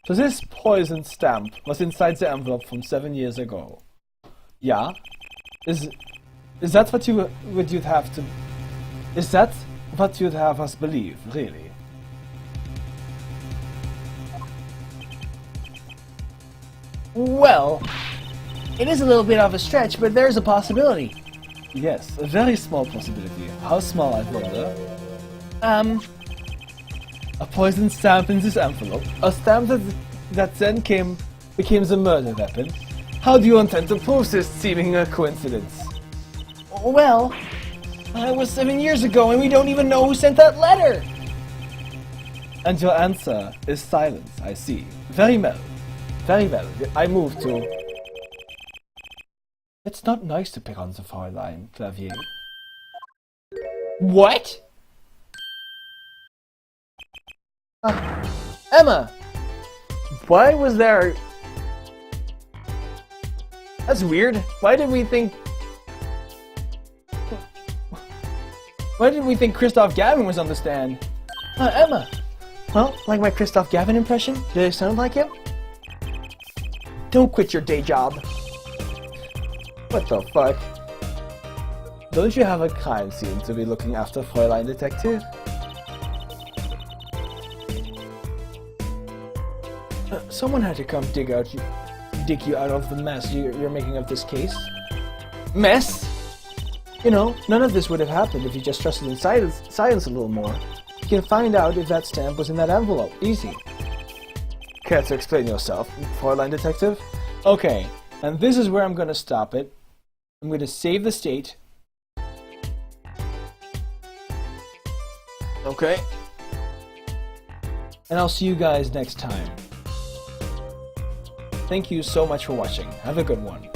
S1: So this poison stamp was inside the envelope from 7 years ago. Yeah? Is that what you'd have to... Is that what you'd have us believe, really?
S2: Well, it is a little bit of a stretch, but there's a possibility.
S1: Yes, a very small possibility. How small, I wonder? A poison stamp in this envelope. A stamp that then became the murder weapon. How do you intend to prove this seeming a coincidence?
S2: Well, that was 7 years ago and we don't even know who sent that letter!
S1: And your answer is silence, I see. Very well. Very well. I move to... It's not nice to pick on the Fräulein, Clavier.
S2: What? Emma! Why was there... That's weird. Why did we think Christoph Gavin was on the stand? Emma! Well, like my Christoph Gavin impression? Did I sound like him? Don't quit your day job.
S1: What the fuck? Don't you have a crime scene to be looking after, Fräulein Detective?
S2: Someone had to come dig you out of the mess you're making of this case. Mess? You know, none of this would have happened if you just trusted in science a little more. You can find out if that stamp was in that envelope. Easy.
S1: Care to explain yourself, Fräulein Detective?
S2: Okay, and this is where I'm gonna stop it. I'm gonna save the state. Okay. And I'll see you guys next time. Thank you so much for watching. Have a good one.